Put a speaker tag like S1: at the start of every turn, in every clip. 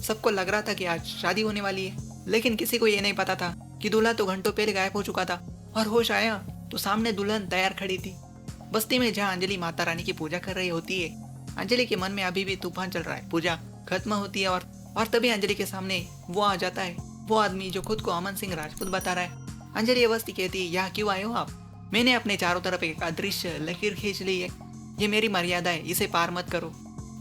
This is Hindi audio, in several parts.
S1: सबको लग रहा था कि आज शादी होने वाली है, लेकिन किसी को ये नहीं पता था कि दूल्हा तो घंटों पहले गायब हो चुका था। और होश आया तो सामने दुल्हन तैयार खड़ी थी। बस्ती में जहाँ अंजलि माता रानी की पूजा कर रही होती है, अंजलि के मन में अभी भी तूफान चल रहा है। पूजा खत्म होती है और तभी अंजलि के सामने वो आ जाता है, वो आदमी जो खुद को अमन सिंह राजपूत बता रहा है। अंजलि अवस्थी कहती है, यहाँ क्यों आए हो आप? मैंने अपने चारों तरफ एक अदृश्य लकीर खींच ली है, ये मेरी मर्यादा है, इसे पार मत करो।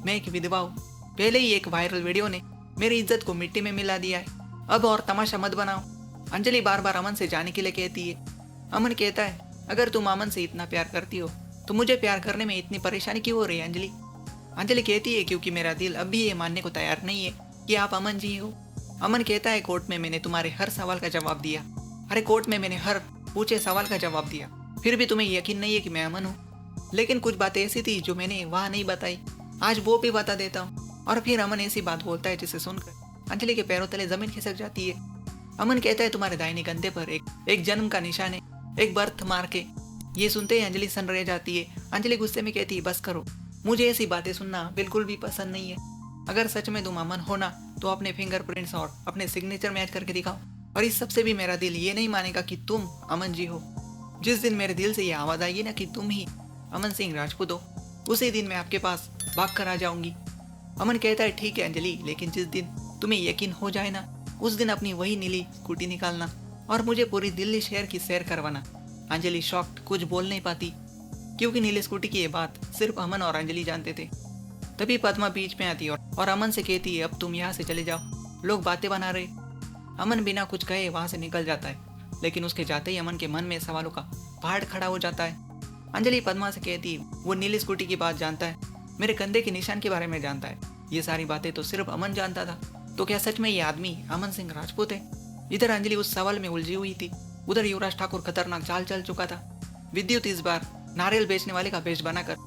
S1: मैं एक विधवा हूँ, पहले ही एक वायरल वीडियो ने मेरी इज्जत को मिट्टी में मिला दिया है, अब और तमाशा मत बनाओ। अंजलि बार बार अमन से जाने के लिए कहती है। अमन कहता है, अगर तुम अमन से इतना प्यार करती हो तो मुझे प्यार करने में इतनी परेशानी क्यों हो रही है अंजलि? अंजलि कहती है, क्योंकि मेरा दिल अब भी ये मानने को तैयार नहीं है कि आप अमन जी हो। अमन कहता है, कोर्ट में मैंने तुम्हारे हर सवाल का जवाब दिया। अरे कोर्ट में मैंने हर पूछे सवाल का जवाब दिया, फिर भी तुम्हें यकीन नहीं है कि मैं अमन हूँ। लेकिन कुछ बातें ऐसी थी जो मैंने वहाँ नहीं बताई, आज वो भी बता देता हूँ। और फिर अमन ऐसी बात बोलता है जिसे सुनकर अंजलि के पैरों तले जमीन खिसक जाती है। अमन कहता है, तुम्हारे दाहिने कंधे पर एक जन्म का निशान है, एक बर्थ मार्क है। ये सुनते ही अंजलि सन रह जाती है। अंजलि गुस्से में कहती है, बस करो, मुझे ऐसी बातें सुनना बिल्कुल भी पसंद नहीं है। अगर सच में तुम अमन हो ना, तो अपने फिंगरप्रिंट्स और अपने सिग्नेचर मैच करके दिखाओ। और इस सबसे भी मेरा दिल ये नहीं मानेगा कि तुम अमन जी हो। जिस दिन मेरे दिल से ये आवाज़ आएगी ना कि तुम ही अमन सिंह राजपूत हो, उसी दिन मैं आपके पास भाग कर आ जाऊंगी। अमन कहता है, ठीक है अंजलि, लेकिन जिस दिन तुम्हें यकीन हो जाए ना, उस दिन अपनी वही नीली स्कूटी निकालना और मुझे पूरी दिल्ली शहर की सैर करवाना। अंजलि शॉक्ड कुछ बोल नहीं पाती, क्योंकि नीली स्कूटी की ये बात सिर्फ अमन और अंजलि जानते थे। तभी पद्मा बीच में आती और अमन से कहती है, अब तुम यहाँ से चले जाओ, लोग बातें बना रहे। अमन बिना कुछ कहे वहाँ से निकल जाता है, लेकिन उसके जाते ही अमन के मन में सवालों का पहाड़ खड़ा हो जाता है। अंजलि पद्मा से कहती है, वो नीली स्कूटी की बात जानता है, मेरे कंधे के निशान के बारे में जानता है, ये सारी बातें तो सिर्फ अमन जानता था। तो क्या सच में ये आदमी अमन सिंह राजपूत है? इधर अंजलि उस सवाल में उलझी हुई थी, उधर युवराज ठाकुर खतरनाक चाल चल चुका था। विद्युत इस बार नारियल बेचने वाले का वेश बनाकर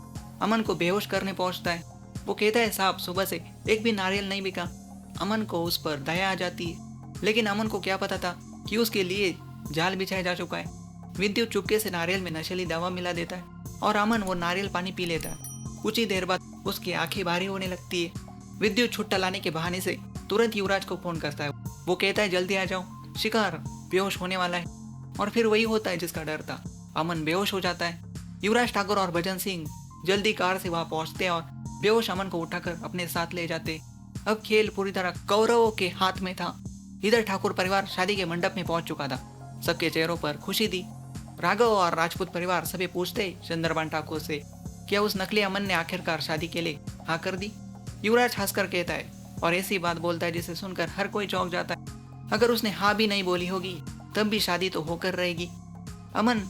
S1: अमन को बेहोश करने पहुंचता है। वो कहता है, साहब सुबह से एक भी नारियल नहीं बिका। अमन को उस पर दया आ जाती है, लेकिन अमन को क्या पता था कि उसके लिए जाल बिछाया जा चुका है। विद्युत चुपके से नारियल में नशीली दवा मिला देता है और अमन वो नारियल पानी पी लेता है। कुछ ही देर बाद उसकी आंखें भारी होने लगती है। विद्युत छुट्टा लाने के बहाने से तुरंत युवराज को फोन करता है। वो कहता है, जल्दी आ जाओ, शिकार बेहोश होने वाला है। और फिर वही होता है जिसका डर था, अमन बेहोश हो जाता है। युवराज ठाकुर और भजन सिंह जल्दी कार से वहां पहुंचते हैं और बेहोश अमन को उठाकर अपने साथ ले जाते। अब खेल पूरी तरह कौरवों के हाथ में था। इधर ठाकुर परिवार शादी के मंडप में पहुंच चुका था, सबके चेहरों पर खुशी थी। राघव और राजपूत परिवार सभी पूछते चंद्रबान ठाकुर से, क्या उस नकली अमन ने आखिरकार शादी के लिए हाँ कर दी? युवराज हंसकर कहता है और ऐसी बात बोलता है जिसे सुनकर हर कोई चौंक जाता है। अगर उसने हाँ भी नहीं बोली होगी तब भी शादी तो होकर रहेगी। अमन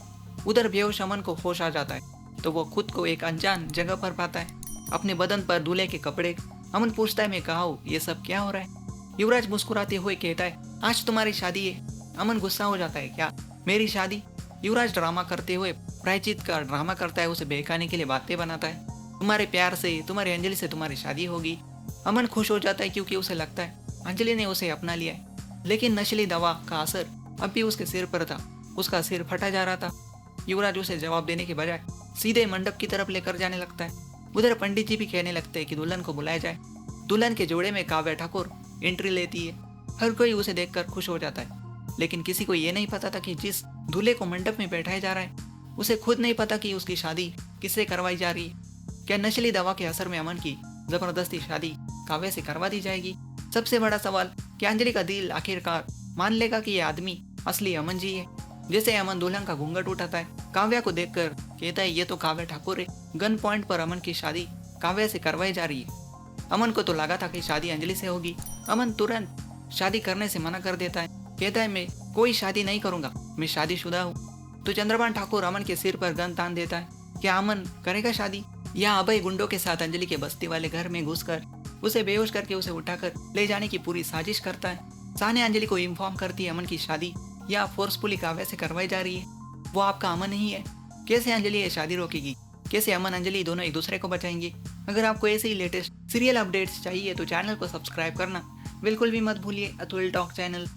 S1: उधर बेहोश अमन को होश आ जाता है तो वो खुद को एक अनजान जगह पर पाता है, अपने बदन पर दूल्हे के कपड़े। अमन पूछता है, मैं कहा हूँ ये सब क्या हो रहा है? युवराज मुस्कुराते हुए कहता है, आज तुम्हारी शादी है। अमन गुस्सा हो जाता है, क्या मेरी शादी? युवराज ड्रामा करते हुए प्रायचित का ड्रामा करता है, उसे बहकाने के लिए बातें बनाता है। तुम्हारे प्यार से, तुम्हारी अंजलि से तुम्हारी शादी होगी। अमन खुश हो जाता है क्योंकि उसे लगता है अंजलि ने उसे अपना लिया है। लेकिन नशीली दवा का असर अब भी उसके सिर पर था, उसका सिर फटा जा रहा था। युवराज उसे जवाब देने के बजाय सीधे मंडप की तरफ लेकर जाने लगता है। उधर पंडित जी भी कहने लगते हैं कि दुल्हन को बुलाया जाए। दुल्हन के जोड़े में काव्या ठाकुर एंट्री लेती है। हर कोई उसे देखकर खुश हो जाता है, लेकिन किसी को ये नहीं पता था कि जिस दूल्हे को मंडप में बैठाया जा रहा है उसे खुद नहीं पता कि उसकी शादी किससे करवाई जा रही है। क्या नशीली दवा के असर में अमन की जबरदस्ती शादी काव्या से करवा दी जाएगी? सबसे बड़ा सवाल, क्या अंजलि का दिल आखिरकार मान लेगा कि ये आदमी असली अमन जी है? जैसे अमन दुल्हन का घूंघट उठाता है, काव्या को देखकर कहता है, ये तो काव्या ठाकुर है। गन पॉइंट पर अमन की शादी काव्या से करवाई जा रही है। अमन को तो लगा था कि शादी अंजलि से होगी। अमन तुरंत शादी करने से मना कर देता है, कहता है, मैं कोई शादी नहीं करूंगा, मैं शादीशुदा हूँ। तो चंद्रबान ठाकुर अमन के सिर पर गन तान देता है। क्या अमन करेगा शादी? या अभय गुंडों के साथ अंजलि के बस्ती वाले घर में घुसकर उसे बेहोश करके उसे उठाकर ले जाने की पूरी साजिश करता है? साने अंजलि को इन्फॉर्म करती है अमन की शादी या फोर्सफुली काव्या से करवाई जा रही है। वो आपका अमन ही है। कैसे अंजलि ये शादी रोकेगी? कैसे अमन अंजलि दोनों एक दूसरे को बचाएंगे? अगर आपको ऐसे ही लेटेस्ट सीरियल अपडेट्स चाहिए तो चैनल को सब्सक्राइब करना बिल्कुल भी मत भूलिए। Atul talk channel.